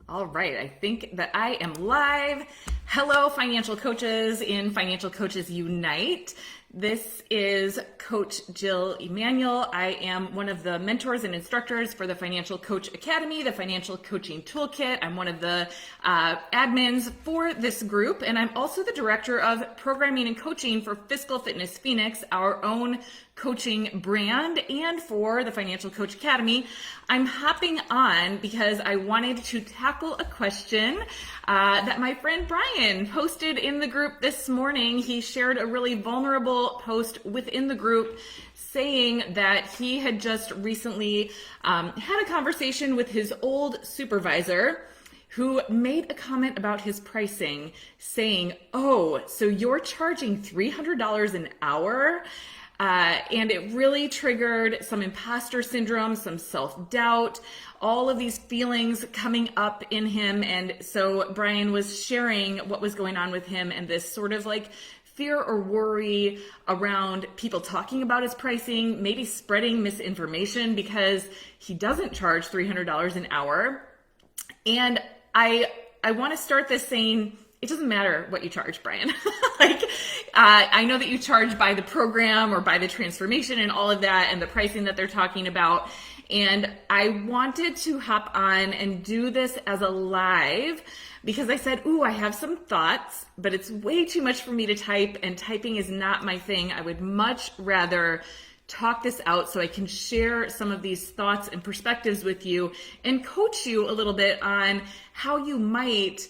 All right, I think that I am live. Hello, financial coaches in Financial Coaches Unite. This is Coach Jill Emanuel. I am one of the mentors and instructors for the Financial Coach Academy, the Financial Coaching Toolkit. I'm one of the admins for this group, and I'm also the director of programming and coaching for Fiscal Fitness Phoenix, our own coaching brand, and for the Financial Coach Academy. I'm hopping on because I wanted to tackle a question that my friend Brian posted in the group this morning. He shared a really vulnerable post within the group saying that he had just recently had a conversation with his old supervisor who made a comment about his pricing, saying, "Oh, so you're charging $300 an hour?" And it really triggered some imposter syndrome, some self-doubt, all of these feelings coming up in him. And so Brian was sharing what was going on with him and this sort of like fear or worry around people talking about his pricing, maybe spreading misinformation because he doesn't charge $300 an hour. And I want to start this saying, it doesn't matter what you charge, Brian. I know that you charge by the program or by the transformation and all of that and the pricing that they're talking about. And I wanted to hop on and do this as a live because I said, I have some thoughts, but it's way too much for me to type, and typing is not my thing. I would much rather talk this out so I can share some of these thoughts and perspectives with you and coach you a little bit on how you might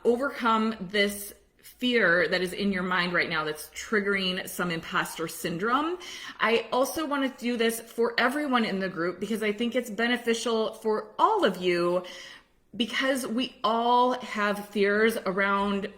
overcome this fear that is in your mind right now that's triggering some imposter syndrome. I also want to do this for everyone in the group because I think it's beneficial for all of you because we all have fears around,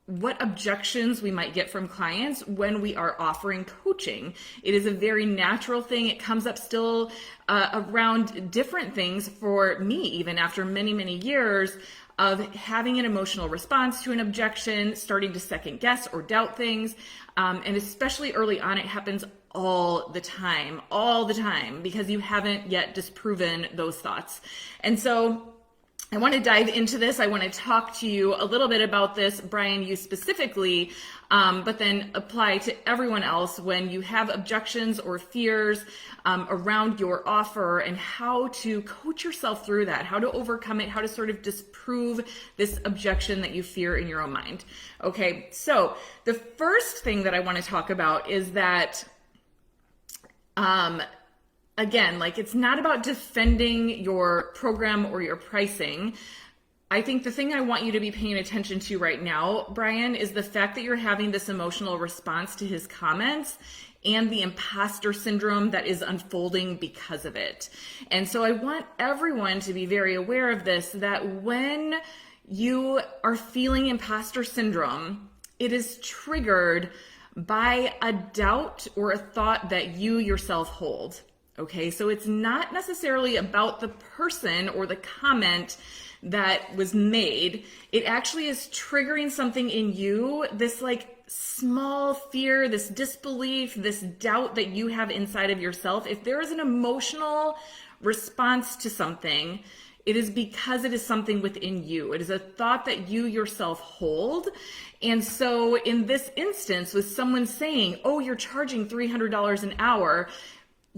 what objections we might get from clients when we are offering coaching. It is a very natural thing. It comes up still around different things for me, even after many, many years of having an emotional response to an objection, starting to second guess or doubt things. And especially early on, it happens all the time, because you haven't yet disproven those thoughts. And so I want to dive into this. I want to talk to you a little bit about this, Brian, you specifically, but then apply to everyone else when you have objections or fears around your offer and how to coach yourself through that, how to overcome it, how to sort of disprove this objection that you fear in your own mind. Okay, so the first thing that I want to talk about is that again, it's not about defending your program or your pricing. I think the thing I want you to be paying attention to right now, Brian, is the fact that you're having this emotional response to his comments and the imposter syndrome that is unfolding because of it. And so I want everyone to be very aware of this, that when you are feeling imposter syndrome, it is triggered by a doubt or a thought that you yourself hold. Okay, so it's not necessarily about the person or the comment that was made. It actually is triggering something in you, this small fear, this disbelief, this doubt that you have inside of yourself. If there is an emotional response to something, it is because it is something within you. It is a thought that you yourself hold. And so in this instance, with someone saying, "Oh, you're charging $300 an hour,"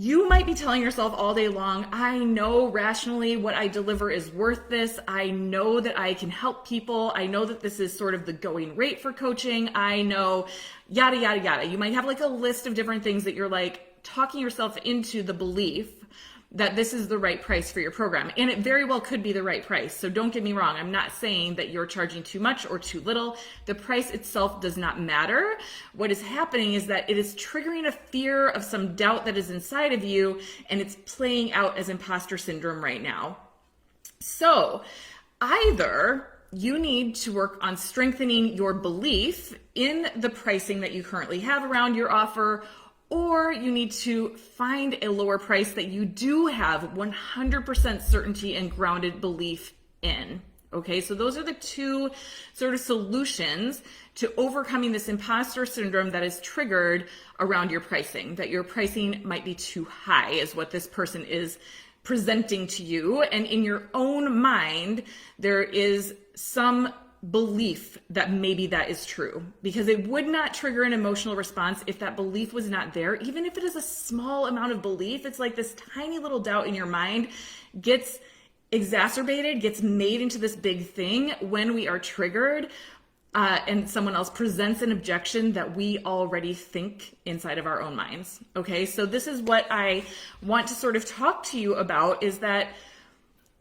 you might be telling yourself all day long, "I know rationally what I deliver is worth this. I know that I can help people. I know that this is sort of the going rate for coaching. I know yada, yada, yada." You might have a list of different things that you're talking yourself into the belief that this is the right price for your program. And it very well could be the right price. So don't get me wrong. I'm not saying that you're charging too much or too little. The price itself does not matter. What is happening is that it is triggering a fear of some doubt that is inside of you, and it's playing out as imposter syndrome right now. So either you need to work on strengthening your belief in the pricing that you currently have around your offer, or you need to find a lower price that you do have 100% certainty and grounded belief in. Okay, so those are the two sort of solutions to overcoming this imposter syndrome that is triggered around your pricing, that your pricing might be too high is what this person is presenting to you, and in your own mind, there is some belief that maybe that is true, because it would not trigger an emotional response if that belief was not there. Even if it is a small amount of belief, it's like this tiny little doubt in your mind gets exacerbated, gets made into this big thing when we are triggered and someone else presents an objection that we already think inside of our own minds. Okay, so this is what I want to sort of talk to you about, is that,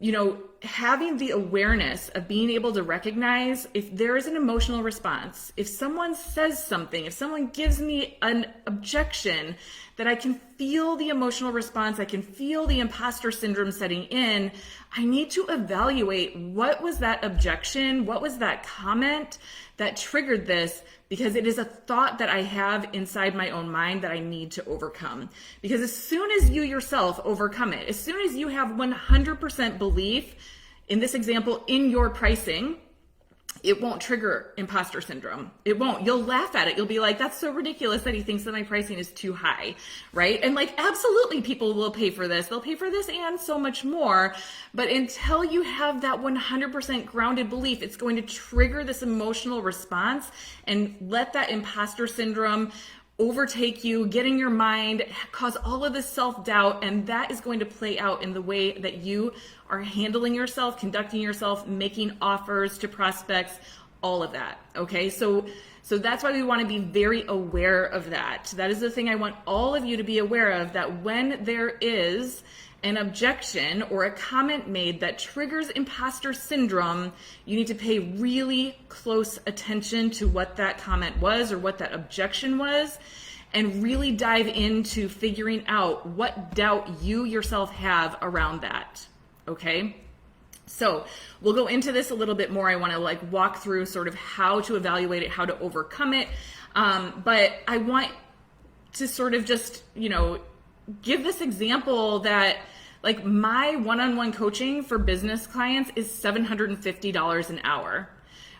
you know, having the awareness of being able to recognize if there is an emotional response, if someone says something, if someone gives me an objection, that I can feel the emotional response, I can feel the imposter syndrome setting in. I need to evaluate, what was that objection? What was that comment that triggered this? Because it is a thought that I have inside my own mind that I need to overcome. Because as soon as you yourself overcome it, as soon as you have 100% belief, in this example, in your pricing, it won't trigger imposter syndrome. It won't. You'll laugh at it. You'll be like, that's so ridiculous that he thinks that my pricing is too high, right? And like, absolutely, people will pay for this. They'll pay for this and so much more. But until you have that 100% grounded belief, it's going to trigger this emotional response and let that imposter syndrome overtake you, get in your mind, cause all of this self-doubt, and that is going to play out in the way that you are handling yourself, conducting yourself, making offers to prospects, all of that. Okay, so that's why we want to be very aware of that. That is the thing I want all of you to be aware of, that when there is an objection or a comment made that triggers imposter syndrome, you need to pay really close attention to what that comment was or what that objection was, and really dive into figuring out what doubt you yourself have around that. Okay? So we'll go into this a little bit more. I want to like walk through sort of how to evaluate it, how to overcome it. But I want to sort of just, you know, give this example that like my one-on-one coaching for business clients is $750 an hour,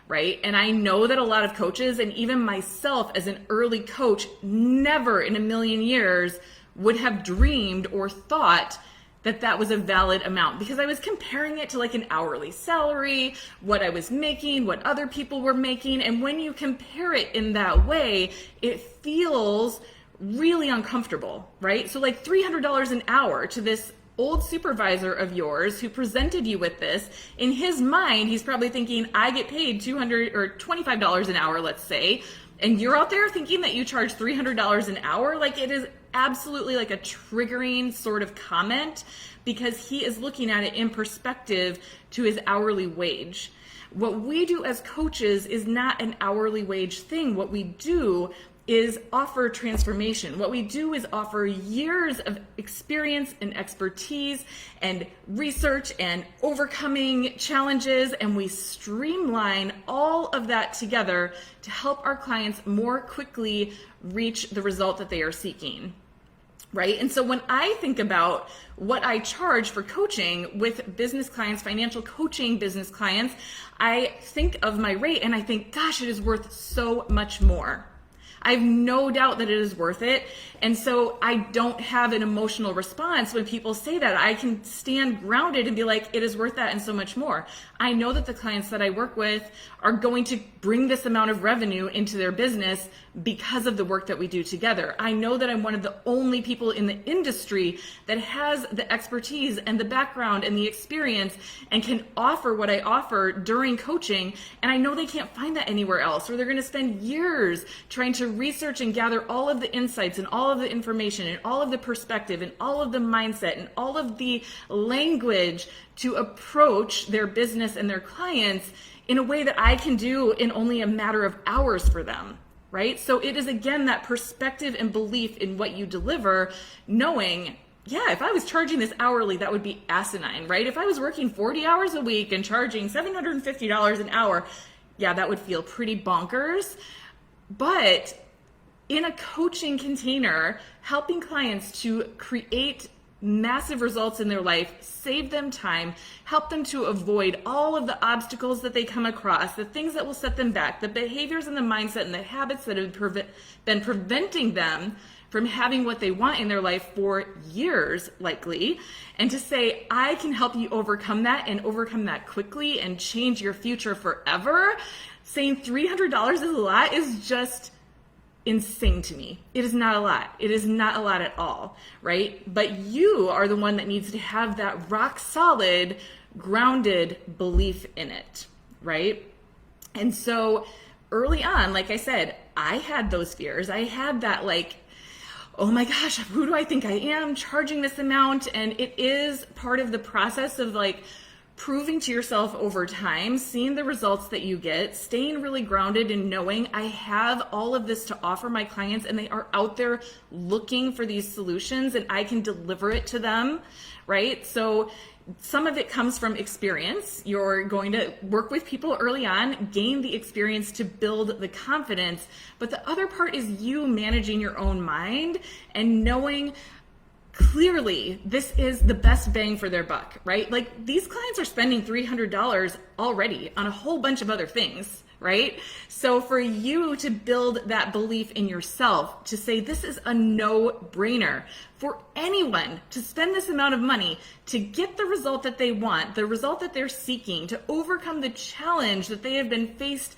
right? And I know that a lot of coaches, and even myself as an early coach, never in a million years would have dreamed or thought that that was a valid amount, because I was comparing it to like an hourly salary, what I was making, what other people were making. And when you compare it in that way, it feels really uncomfortable, right? So like $300 an hour to this old supervisor of yours who presented you with this, in his mind, he's probably thinking, I get paid $200 or $25 an hour, let's say, and you're out there thinking that you charge $300 an hour. Like, it is absolutely like a triggering sort of comment, because he is looking at it in perspective to his hourly wage. What we do as coaches is not an hourly wage thing. What we do is offer transformation. What we do is offer years of experience and expertise and research and overcoming challenges, and we streamline all of that together to help our clients more quickly reach the result that they are seeking. Right? And so when I think about what I charge for coaching with business clients, financial coaching business clients, I think of my rate and I think, gosh, it is worth so much more. I have no doubt that it is worth it. And so I don't have an emotional response when people say that. I can stand grounded and be like, it is worth that and so much more. I know that the clients that I work with are going to bring this amount of revenue into their business because of the work that we do together. I know that I'm one of the only people in the industry that has the expertise and the background and the experience and can offer what I offer during coaching. And I know they can't find that anywhere else, or they're going to spend years trying to research and gather all of the insights and all of the information and all of the perspective and all of the mindset and all of the language to approach their business and their clients in a way that I can do in only a matter of hours for them, right? So it is, again, that perspective and belief in what you deliver, knowing, yeah, if I was charging this hourly, that would be asinine, right? If I was working 40 hours a week and charging $750 an hour, yeah, that would feel pretty bonkers. But in a coaching container, helping clients to create massive results in their life, save them time, help them to avoid all of the obstacles that they come across, the things that will set them back, the behaviors and the mindset and the habits that have been preventing them from having what they want in their life for years, likely, and to say, I can help you overcome that and overcome that quickly and change your future forever, saying $300 is a lot is just insane to me. It is not a lot. It is not a lot at all, right? But you are the one that needs to have that rock solid, grounded belief in it, right? And so early on, like I said, I had those fears. I had that like, oh my gosh, who do I think I am charging this amount? And it is part of the process of like proving to yourself over time, seeing the results that you get, staying really grounded and knowing I have all of this to offer my clients and they are out there looking for these solutions and I can deliver it to them, right? So some of it comes from experience. You're going to work with people early on, gain the experience to build the confidence. But the other part is you managing your own mind and knowing clearly this is the best bang for their buck, right? Like these clients are spending $300 already on a whole bunch of other things, right? So for you to build that belief in yourself, to say this is a no-brainer for anyone to spend this amount of money to get the result that they want, the result that they're seeking, to overcome the challenge that they have been faced.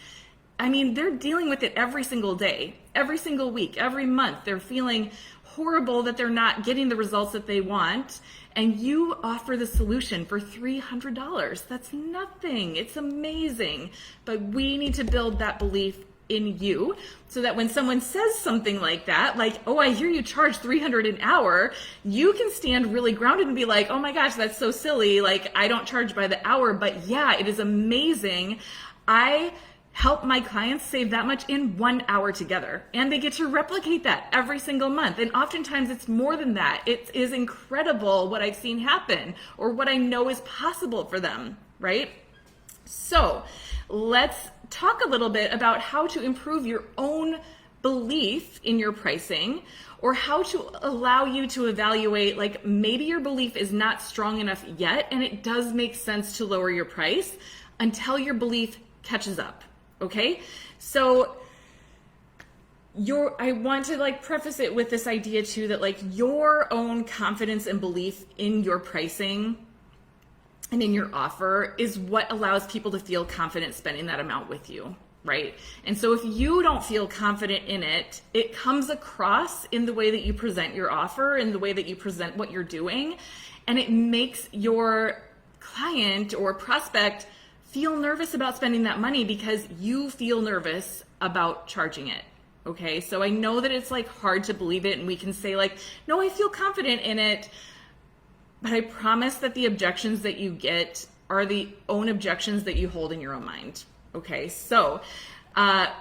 I mean, they're dealing with it every single day, every single week, every month. They're feeling horrible that they're not getting the results that they want, and you offer the solution for $300. That's nothing. It's amazing. But we need to build that belief in you so that when someone says something like that, like, oh, I hear you charge $300 an hour, you can stand really grounded and be like, oh my gosh, that's so silly. Like, I don't charge by the hour, but yeah, it is amazing. I help my clients save that much in 1 hour together. And they get to replicate that every single month. And oftentimes it's more than that. It is incredible what I've seen happen or what I know is possible for them, right? So let's talk a little bit about how to improve your own belief in your pricing, or how to allow you to evaluate, like maybe your belief is not strong enough yet and it does make sense to lower your price until your belief catches up. Okay, so I want to like preface it with this idea too, that like your own confidence and belief in your pricing and in your offer is what allows people to feel confident spending that amount with you, right? And so if you don't feel confident in it, it comes across in the way that you present your offer, in the way that you present what you're doing, and it makes your client or prospect feel nervous about spending that money because you feel nervous about charging it. Okay, so I know that it's like hard to believe it, and we can say like, no, I feel confident in it, but I promise that the objections that you get are the own objections that you hold in your own mind. Okay, so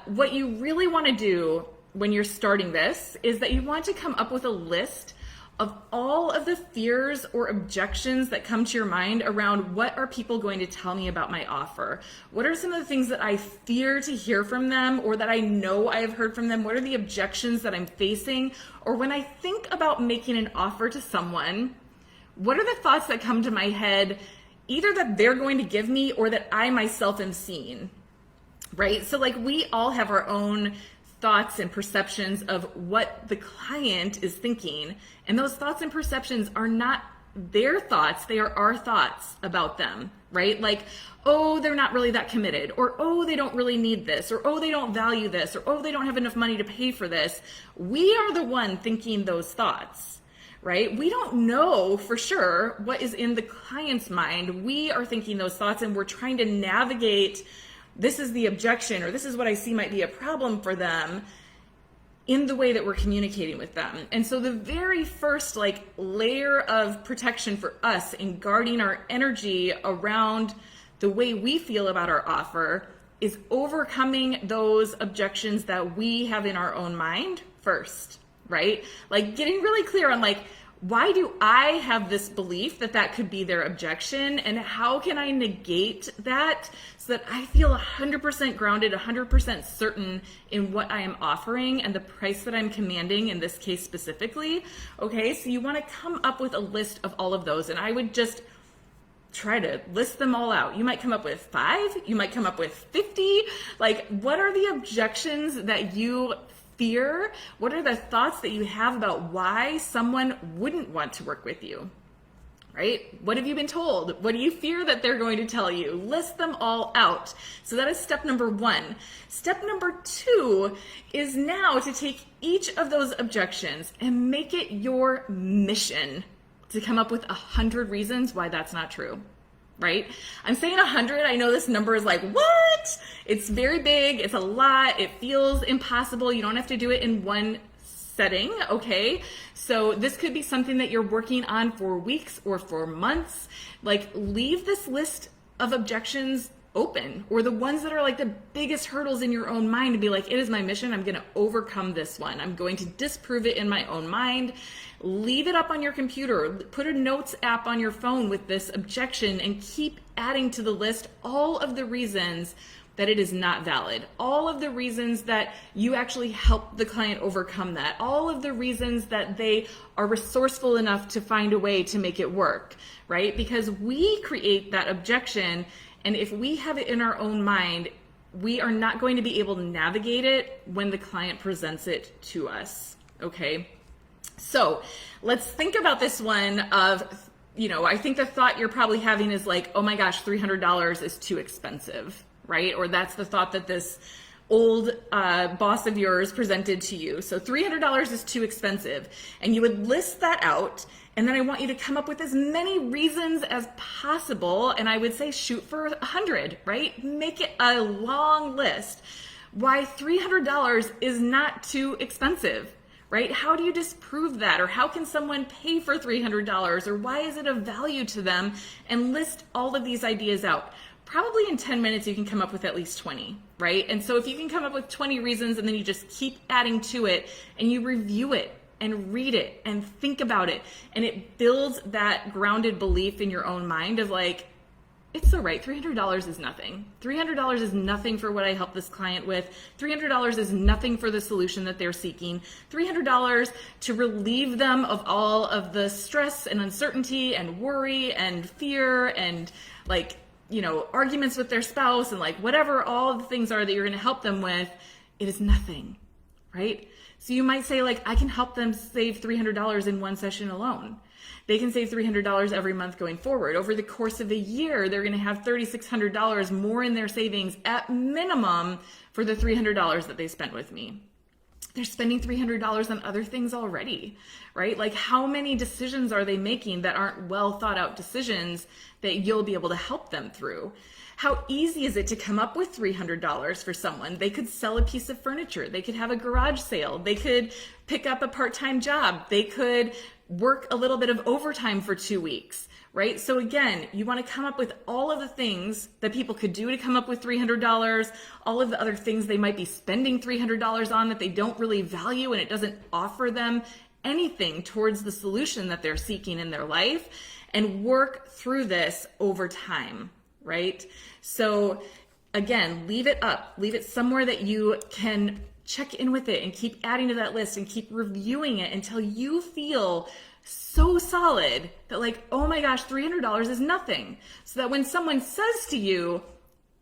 what you really want to do when you're starting this is that you want to come up with a list of all of the fears or objections that come to your mind around what are people going to tell me about my offer? What are some of the things that I fear to hear from them or that I know I have heard from them? What are the objections that I'm facing? Or when I think about making an offer to someone, what are the thoughts that come to my head, either that they're going to give me or that I myself am seeing, right? So like we all have our own thoughts and perceptions of what the client is thinking. And those thoughts and perceptions are not their thoughts, they are our thoughts about them, right? Like, oh, they're not really that committed, or oh, they don't really need this, or oh, they don't value this, or oh, they don't have enough money to pay for this. We are the one thinking those thoughts, right? We don't know for sure what is in the client's mind. We are thinking those thoughts and we're trying to navigate, this is the objection, or this is what I see might be a problem for them, in the way that we're communicating with them. And so the very first like layer of protection for us in guarding our energy around the way we feel about our offer is overcoming those objections that we have in our own mind first, right? Like getting really clear on like, why do I have this belief that that could be their objection, and how can I negate that so that I feel 100% grounded, 100% certain in what I am offering and the price that I'm commanding in this case specifically? Okay, so you want to come up with a list of all of those, and I would just try to list them all out. You might come up with 5, you might come up with 50. Like, what are the objections that you fear? What are the thoughts that you have about why someone wouldn't want to work with you? Right? What have you been told? What do you fear that they're going to tell you? List them all out. So that is step number 1. Step number 2 is now to take each of those objections and make it your mission to come up with 100 reasons why that's not true. Right? I'm saying 100. I know this number is like, what? It's very big. It's a lot. It feels impossible. You don't have to do it in one setting, okay? So this could be something that you're working on for weeks or for months. Like, leave this list of objections open, or the ones that are like the biggest hurdles in your own mind, to be like, it is my mission. I'm going to overcome this one. I'm going to disprove it in my own mind. Leave it up on your computer. Put a notes app on your phone with this objection and keep adding to the list all of the reasons that it is not valid, all of the reasons that you actually help the client overcome that, all of the reasons that they are resourceful enough to find a way to make it work, right? Because we create that objection, and if we have it in our own mind, we are not going to be able to navigate it when the client presents it to us, okay? So let's think about this one of, I think the thought you're probably having is like, oh my gosh, $300 is too expensive, right? Or that's the thought that this old boss of yours presented to you. So $300 is too expensive. And you would list that out. And then I want you to come up with as many reasons as possible. And I would say shoot for 100, right? Make it a long list. Why $300 is not too expensive, right? How do you disprove that? Or how can someone pay for $300? Or why is it of value to them? And list all of these ideas out. Probably in 10 minutes, you can come up with at least 20, right? And so if you can come up with 20 reasons and then you just keep adding to it and you review it and read it and think about it, and it builds that grounded belief in your own mind of like, it's all right, $300 is nothing. $300 is nothing for what I help this client with. $300 is nothing for the solution that they're seeking. $300 to relieve them of all of the stress and uncertainty and worry and fear and like, arguments with their spouse and like whatever all the things are that you're going to help them with, it is nothing, right? So you might say like, I can help them save $300 in one session alone. They can save $300 every month going forward. Over the course of a year, they're going to have $3,600 more in their savings at minimum for the $300 that they spent with me. They're spending $300 on other things already, right? Like how many decisions are they making that aren't well thought out decisions that you'll be able to help them through? How easy is it to come up with $300 for someone? They could sell a piece of furniture. They could have a garage sale. They could pick up a part-time job. They could work a little bit of overtime for 2 weeks, right? So again, you want to come up with all of the things that people could do to come up with $300, all of the other things they might be spending $300 on that they don't really value and it doesn't offer them anything towards the solution that they're seeking in their life, and work through this over time, right? So again, leave it up, leave it somewhere that you can check in with it and keep adding to that list and keep reviewing it until you feel so solid that like, oh my gosh, $300 is nothing. So that when someone says to you,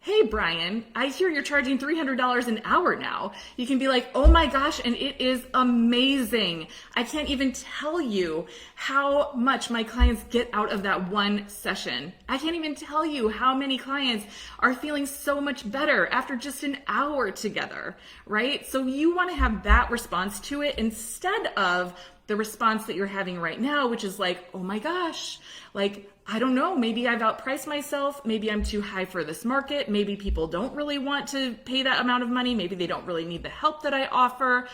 hey, Brian, I hear you're charging $300 an hour now, you can be like, oh my gosh, and it is amazing. I can't even tell you how much my clients get out of that one session. I can't even tell you how many clients are feeling so much better after just an hour together, right? So you want to have that response to it instead of the response that you're having right now, which is like, oh my gosh, like, I don't know, maybe I've outpriced myself. Maybe I'm too high for this market. Maybe people don't really want to pay that amount of money. Maybe they don't really need the help that I offer.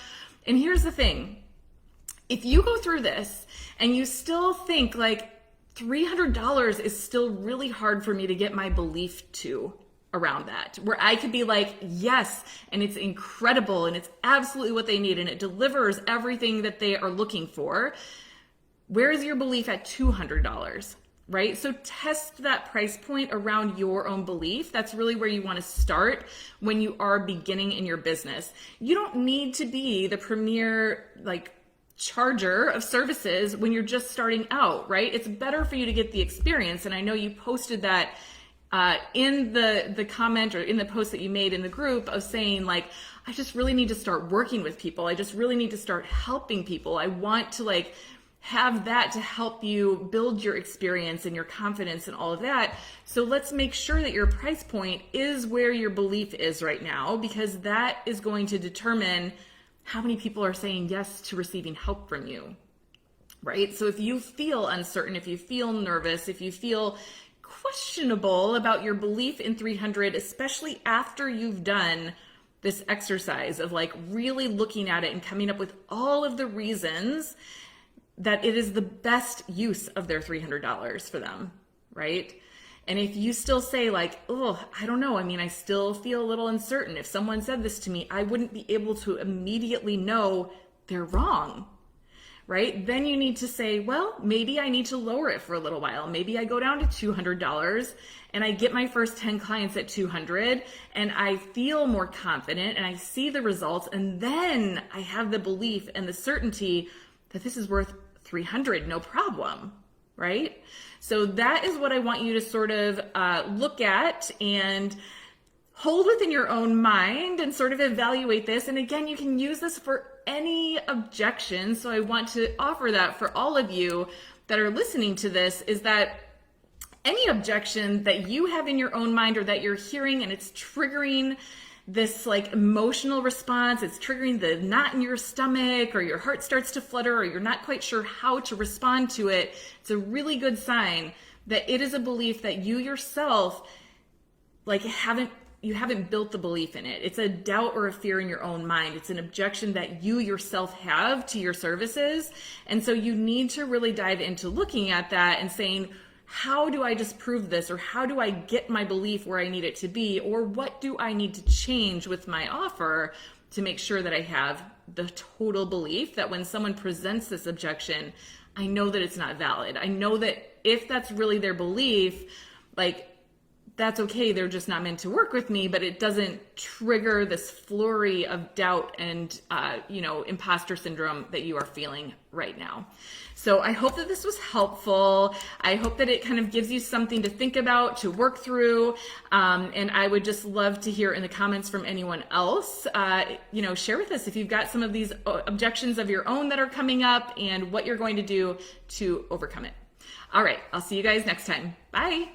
And here's the thing. If you go through this and you still think like $300 is still really hard for me to get my belief to around that, where I could be like, yes, and it's incredible and it's absolutely what they need and it delivers everything that they are looking for. Where is your belief at $200? Right? So test that price point around your own belief. That's really where you want to start when you are beginning in your business. You don't need to be the premier charger of services when you're just starting out, right? It's better for you to get the experience. And I know you posted that in the comment or in the post that you made in the group of saying like, I just really need to start working with people. I just really need to start helping people. I want to like have that to help you build your experience and your confidence and all of that. So let's make sure that your price point is where your belief is right now, because that is going to determine how many people are saying yes to receiving help from you, right? So if you feel uncertain, if you feel nervous, if you feel questionable about your belief in 300, especially after you've done this exercise of like really looking at it and coming up with all of the reasons that it is the best use of their $300 for them, right? And if you still say like, oh, I don't know, I mean, I still feel a little uncertain. If someone said this to me, I wouldn't be able to immediately know they're wrong, right? Then you need to say, well, maybe I need to lower it for a little while. Maybe I go down to $200 and I get my first 10 clients at $200 and I feel more confident and I see the results. And then I have the belief and the certainty that this is worth $300, no problem, right? So that is what I want you to sort of look at and hold within your own mind and sort of evaluate this. And again, you can use this for any objection. So I want to offer that for all of you that are listening to this, is that any objection that you have in your own mind or that you're hearing and it's triggering this like emotional response, it's triggering the knot in your stomach, or your heart starts to flutter, or you're not quite sure how to respond to it, it's a really good sign that it is a belief that you yourself like you haven't built the belief in it. It's a doubt or a fear in your own mind. It's an objection that you yourself have to your services. And so you need to really dive into looking at that and saying, how do I disprove this? Or how do I get my belief where I need it to be? Or what do I need to change with my offer to make sure that I have the total belief that when someone presents this objection, I know that it's not valid. I know that if that's really their belief, like, that's okay, they're just not meant to work with me, but it doesn't trigger this flurry of doubt and, imposter syndrome that you are feeling right now. So I hope that this was helpful. I hope that it kind of gives you something to think about, to work through. And I would just love to hear in the comments from anyone else. Share with us if you've got some of these objections of your own that are coming up and what you're going to do to overcome it. All right, I'll see you guys next time. Bye.